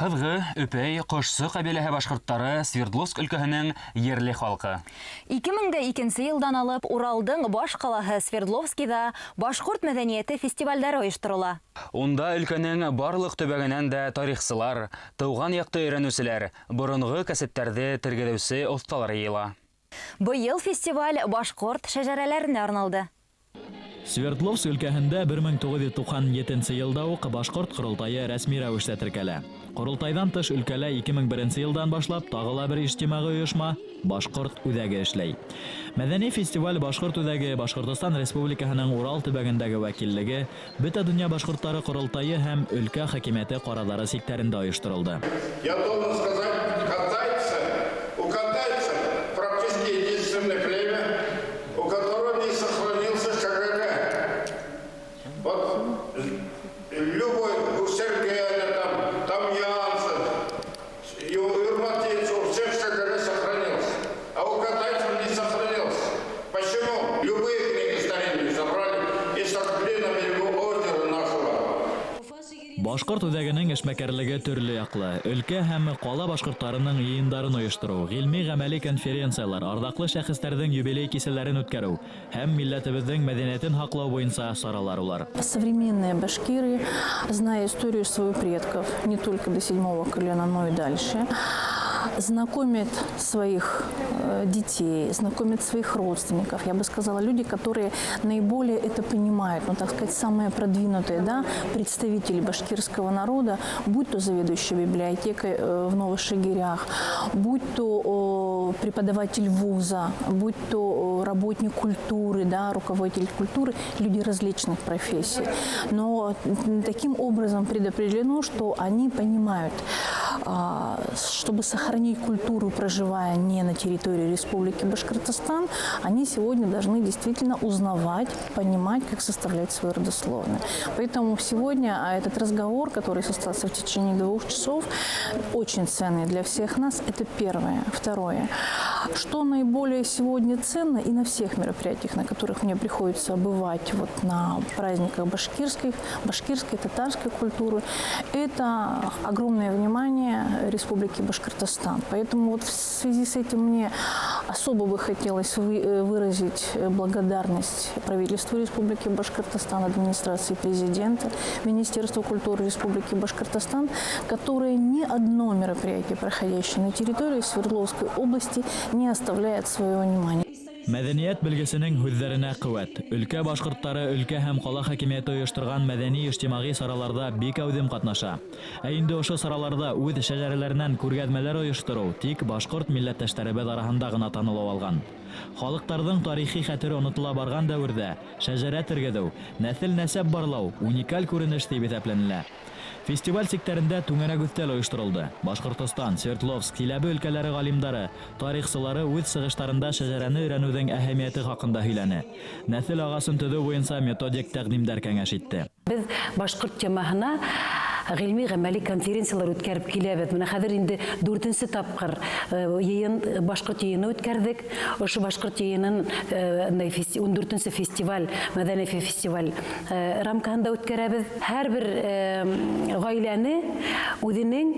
Хыҙғы, Өпәй, Ҡошсо ҡабиләһе башҡорттары Свердловск өлкәһенең ерле халҡы. 2002 йылдан алып Уралдың баш ҡалаһы Свердловскиҙа башҡорт мәҙәниәте фестивалдары ойошторола. Унда өлкәнең барлыҡ төбәгенән дә тарихсылар, тыуған яҡты өйрәнеүселәр, боронғо кәсептәрҙе тергеҙеүсе оҫталар йыйыла. Быйыл фестиваль башҡорт шәжәрәләренә арналды. Свердловск өлкәһендә 1997 йылда уҡ башҡорт ҡоролтайы рәсми рәүештә теркәлә. Ҡоролтайҙан тыш өлкәлә 2001 йылдан башлап тағы ла бер ижтимағи ойошма башҡорт үҙәге эшләй. Мәҙәни фестиваль башҡорт үҙәге Башҡортостан Республикаһының Урал төбәгендәге вәкиллеге, Бөтә донъя башҡорттары ҡоролтайы һәм өлкә хакимиәте ҡарарҙары сиктәрендә ойошторолды. Я должен сказать, укатайцы практически единственное племя, у которого не сохранился КГГ. Вот любой у Сергея, там Янцев, и у Ирматийца, у всех КГГ сохранился, а у катайцев не сохранился. Почему? Любые книги старинные забрали и сожгли на берегу озера нашего. Башҡорт үҙәгенең эшмәкәрлеге төрлө яҡлы. Өлкә һәм ҡала башҡорттарының йыйындарын ойоштороу, ғилми-ғәмәли конференциялар, арҙаҡлы шәхестәрҙең юбилей кисәләрен үткәреү һәм милләтебеҙҙең мәҙәниәтен һаҡлау буйынса саралар улар. Современные башкиры, зная историю своих предков, не только до 7-го колена, но и дальше, знакомят своих детей, знакомят своих родственников. Я бы сказала, люди, которые наиболее это понимают, ну, так сказать, самые продвинутые, да, представители башкирского народа, будь то заведующий библиотекой в Новых Шагирях, будь то преподаватель вуза, будь то работник культуры, да, руководитель культуры, люди различных профессий. Но таким образом предопределено, что они понимают, чтобы сохранить культуру, проживая не на территории Республики Башкортостан, они сегодня должны действительно узнавать, понимать, как составлять свои родословные. Поэтому сегодня этот разговор, который состоялся в течение 2 часов, очень ценный для всех нас. Это первое. Второе. Что наиболее сегодня ценно и на всех мероприятиях, на которых мне приходится бывать, вот на праздниках башкирской, татарской культуры, это огромное внимание Республики Башкортостан. Поэтому вот в связи с этим мне особо бы хотелось выразить благодарность правительству Республики Башкортостан, администрации президента, Министерству культуры Республики Башкортостан, которое ни одно мероприятие, проходящее на территории Свердловской области, не оставляет своего внимания. Мәҙәниәт белгесенең һүҙҙәренә ҡеүәт. Өлкә башҡорттары өлкә һәм ҡала хакимиәте ойошторған мәҙәни-ижтимағи сараларҙа бик әүҙем ҡатнаша. Ә инде ошо сараларҙа үҙ шәжәрәләренән күргәҙмәләр ойоштороу тик башҡорт милләттәштәребеҙ араһында ғына танылыу алған. Халыҡтарҙың тарихи хәтере онотола барған дәүерҙә шәжәрә тергеҙеү, нәҫел-нәсәп барлау уникаль күренеш тип иҫәпләнелә. Фестиваль сиктәрендә түңәрәк өҫтәл ойошторолды. Башҡортостан, Свердловск, Силәбе өлкәләре ғалимдары, тарихсылары үҙ сығыштарында шәжәрәне өйрәнеүҙең әһәмиәте хаҡында һөйләне. Нәҫел ағасын төҙөү буйынса методик тәҡдимдәр кәңәш итте. Беҙ башҡорт темаһына ғилми-ғәмәли конференциялар үткәреп киләбеҙ. Менә хәҙер инде 4-нсе тапҡыр башҡорт йыйыны үткәрҙек. Ошо башҡорт йыйынын 14-нсе фестиваль, мәҙәни фестиваль рамкаһында үткәрәбеҙ. Һәр бер ғаиләне үҙенең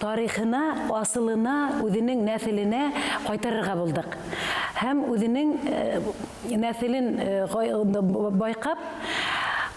тарихына, асылына, үҙенең нәҫеленә ҡайтарырға булдыҡ. Һәм үҙенең нәҫелен байҡап,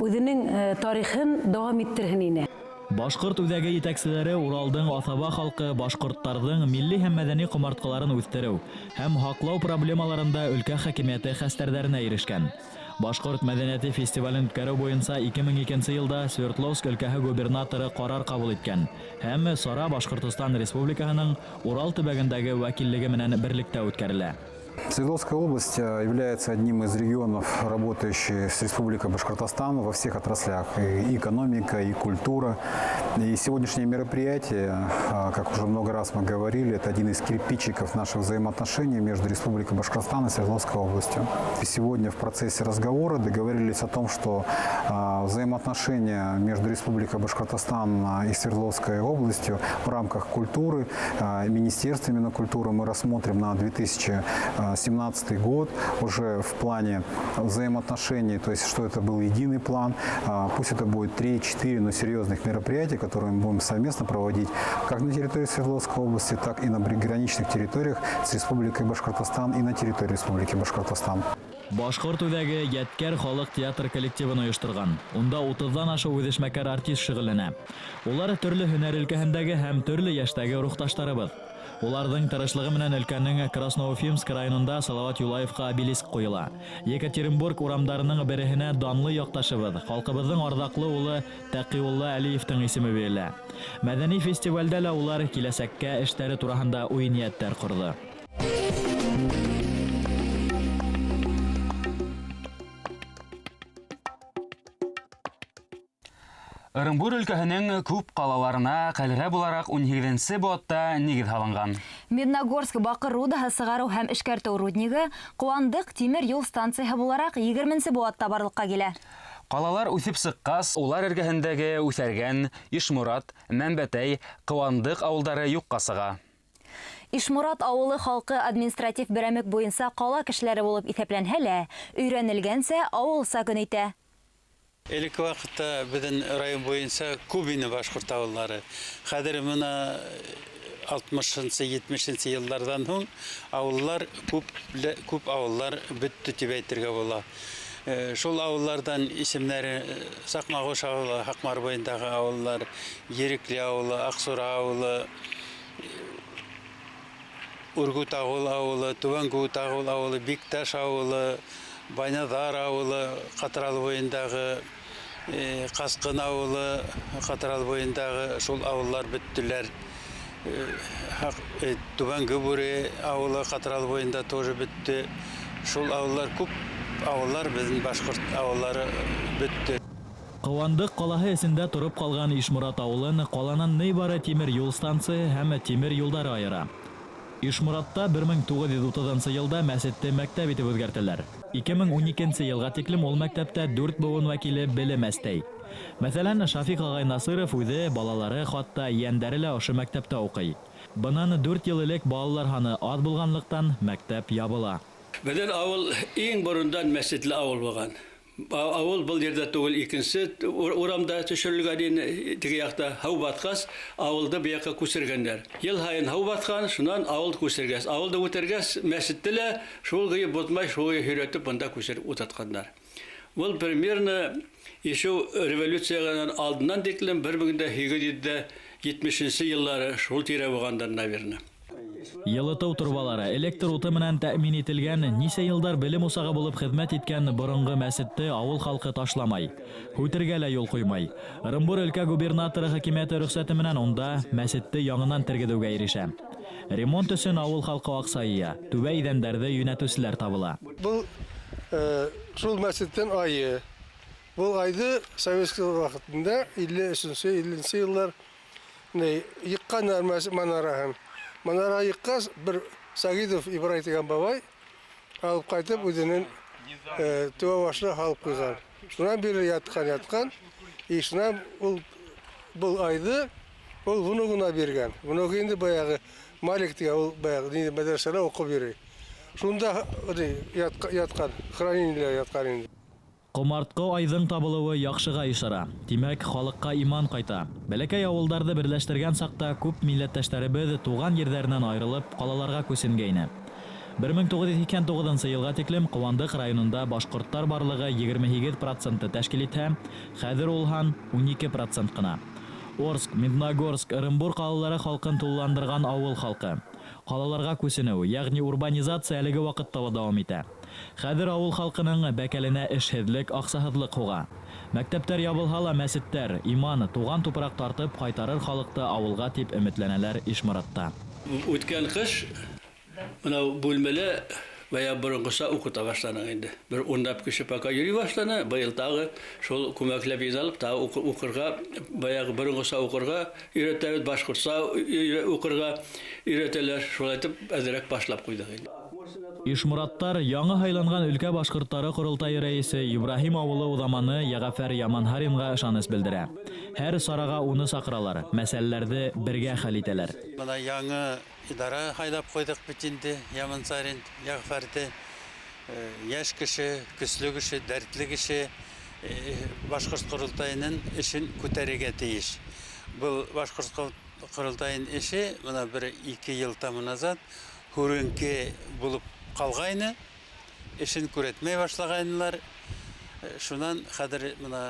үҙенең тарихын дауам иттерһен ине. Башҡорт үҙәге етәкселәре Уралдың аҫаба халҡы башҡорттарҙың милли һәм мәҙәни ҡомартҡыларын үҫтереү һәм һаҡлау проблемаларында өлкә хакимиәте хәстәрҙәренә ирешкән. Башҡорт мәҙәниәте фестивален үткәреү буйынса 2002 йылда Свердловск өлкәһе губернаторы ҡарар ҡабул иткән һәм сара Башҡортостан Республикаһының Урал төбәгендәге вәкиллеге менән берлектә үткәрелә. Свердловская область является одним из регионов, работающих с Республикой Башкортостан во всех отраслях. И экономика, и культура. И сегодняшнее мероприятие, как уже много раз мы говорили, это один из кирпичиков наших взаимоотношений между Республикой Башкортостан и Свердловской областью. И сегодня в процессе разговора договорились о том, что взаимоотношения между Республикой Башкортостан и Свердловской областью в рамках культуры, министерствами на культуру мы рассмотрим на 2018 2017 год уже в плане взаимоотношений, то есть что это был единый план, пусть это будет 3-4, но серьезных мероприятий, которые мы будем совместно проводить как на территории Свердловской области, так и на приграничных территориях с Республикой Башкортостан и на территории Республики Башкортостан. Башкорт үҙәге Йәткәр халык театр коллективын ойыштырган. Унда 30-дан аша үҙешмәкәр артист шөгыльләнә. Улар төрле һөнәр өлкәһендәге һәм төрле яшьтәге рухташтарыбыз. Уларның тырышлыгы менән өлкәнең Красноуфимск районында Салават Юлаевка обелиск куела. Екатеринбург урамдарының береһенә данлы якташыбыз, халкыбызның ардаклы улы Тәкъиулла Әлиевтең исеме бирелә. Мәдәни фестивальдә лә улар киләсәккә эшләре турында уй-нияттәр курды. Ырымбур өлкәһенең күп калаларына кәлгә буларак 17-нче буатта нигез һалынган. Медногорск бакыр рудаһы сыгару һәм эшкәртү руднигы Куандык тимер юл станцияһы буларак 20-нче буатта барлыкка килә. Калалар үсеп сыккас, улар эргәһендәге Үсәргән, Ишмурат, Мәнбәтәй, Куандык авылдары юкка сыга. Ишмурат авылы халкы административ берәмек буенча кала кешеләре булып исәпләнһә лә, өйрәнелгәнсә авылса көн итә. Элекке вакытта безнең район буенча күп ине башкорт авыллары. Хәзер моны 60-нчы, 70-нче еллардан соң авыллар күп авыллар бетте дип әйтергә була. Шул авыллардан исемнәре Сакмагош авылы, Хакмар буендагы авыллар, Ерекле авылы, Аксура авылы, Ургут авылы, Түбәнгут авылы, Бикташ авылы, Байнадар авылы, Катырал буендагы Каскын авылы, Катырал буендагы шул авыллар беттеләр. Түбәнге бүре авылы Катырал буенда тоже бетте. Шул авыллар күп авыллар безнең башкорт авыллары бетте. Куандык калаһы эсендә турып калган Ишмурат авылын каланан нибары тимер юл станциясе һәм тимер юлдары аера. Ишмуратта 1930 елда мәсетте мәктәп итеп үзгәрттеләр. 2012 елга тиклем ул мәктәптә 4 буын вәкиле белемәстәй. Мәсәлән, Шафик агай Насыров үзе балалары хатта яндәре лә ошо мәктәптә укый. Бынан 4 ел элек балалар ханы аз булганлыктан мәктәп ябыла. Безнең авыл иң борындан мәсетле авыл булган. Авыл был жердә түгел, икенче урамда төшерелгән теге якта һау баткас, авылда бияка күсергәннәр. Ел һайын һау баткан, шуннан авыл күсергәс. Авылда үтергәс, мәсеттелә шул гыйб бутмай, шул өйрәтеп монда күсер утатканнар. Ул примерно еще революциянан алдыннан диклем 1970 еллары шул тирә булгандан, наверное. Йылыту турбалары электр уты менән тәэмин ителгән, ничә елдар белем усагы булып хезмәт иткән борынгы мәсетте авыл халкы ташламай, үтергә лә юл куймай. Ырымбур өлкә губернаторы хакимияте рөхсәте менән унда мәсетте яңынан тергедәүгә ирешә. Ремонт өчен авыл халкы аксая, түбә идәндәрдә юнәтүчеләр табыла. Бу шул мәсеттен айы. Бу айды советский вакытында 53-50 еллар йыкканнар манараһын. Манара йыккас бер Сагидов Ибрай дигән бабай алып кайтып үзенең төбә башына алып куйган. Шуннан бери яткан. И шуннан ул бу айды ул внугына биргән. Внугы инде баягы Малик дигән ул баягы мәдрәсәдә укып йөри. Шунда яткан, хранилиядә яткан инде. Комартка айдың табылуы яхшыга ишара. Димәк, халыкка иман кайта. Бәләкәй авылдарды берләштергән сакта күп милләттәшләребез туган җирләреннән айрылып, калаларга күсенгәйне. 1929 елга тиклем Куандык районында башкорттар барлыгы 28% тәшкил итә, хәзер ул һан 12% кына. Орск, Медногорск, Ырымбур калалары халкын тулыландырган авыл халкы. Калаларга күсенү, ягъни урбанизация әлеге вакытта дәвам итә. Хәзер авыл халкының бәкәленә эшһезлек, аксаһызлык хуга. Мәктәптәр ябылһа ла мәсеттәр, иманы, туган тупрак тартып кайтарыр халыкты авылга дип өметләнәләр Ишмуратта. Үткән кыш менә бүлмәле бая борынгыса укыта башлана инде. Бер 10 кеше пока йөри башлана, быел тагы шул күмәкләп изалып, тагы укырга, баягы борынгыса укырга, өйрәтәбез башкортса укырга өйрәтәләр. Шулай итеп әзрәк башлап куйдык инде. Ишмураттар яңы һайланган өлкә башкортлары курултайы рәисе Ибраһим авылы удаманы Ягъфар Яманхаринга ышаныс белдерә. Һәр сарага уны сакыралар, мәсьәләләрне бергә хәл итәләр. Мына яңы идара һайлап койдык бит инде Ямансарин, Ягъфарды. Яшь кеше, көсле кеше, дәртле кеше башкорт курултайының эшен күтәрергә тиеш. Бұл башкорт курултайының эше мына 1-2 ел тому назад хүренке булып калгайны, эшен күрәтмәй башлаганнар. Шуннан хәзер мына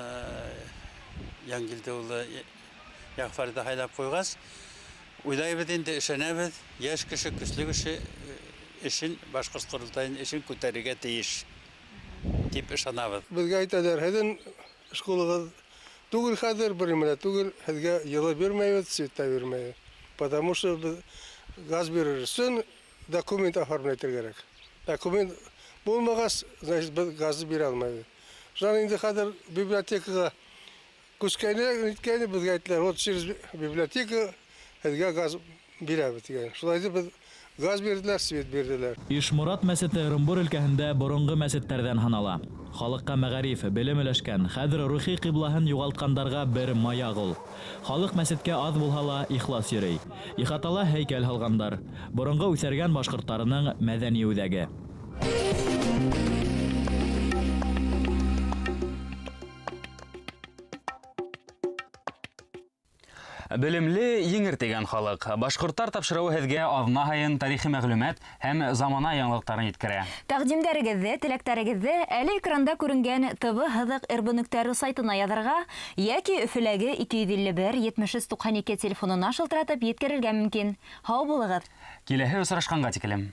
Яңгилде улы Ягъфарды һайлап койгас, уйлайбыз инде ышанабыз, яшь кеше, көсле кеше эшен башкорт курултайының эшен күтәрергә тиеш дип ышанабыз. Безгә әйтәләр, һәдән школага түгел хәзер бермәлә түгел, һәзгә йылы бирмәйбез, света бирмәйбез. Потому что газ бирер өчен документ оформлять кирәк. Документ булмагас, значит, без газы бирә алмыйбыз. Шуңа инде хәзер библиотекага күчкәне, ниткәне безгә әйттеләр, вот через библиотека һәзгә газ бирәбез дигән. Шулай дип без газ бирделәр, свет бирделәр. Ишмурат мәсете Ырымбур өлкәһендә борынгы мәсеттәрдән һанала. Халыкка мәгариф, белем өләшкән, хәзер рухи кыйблаһын югалткандарга бер маяк ул. Халык мәсеткә аз булһа ла ихлас йөрий. Ихатала һәйкәл һалгандар. Борынгы үсәргән башкортларының мәдәни үзәге. Белемле еңер тигән халык. Башкортлар тапшыруы һеҙгә аҙна һайын тарихи мәғлүмәт һәм замана яңлыҡтарын еткерә. Тәҡдимдәрегеҙҙе, теләктәрегеҙҙе әле экранда күренгән tv-һыҙыҡ.rb.ru сайтына яҙырға йәки Өфөләге 251-7392 телефонына шылтыратып еткерергә мөмкин. Һау булығыҙ. Киләһе осрашҡанға тиклем.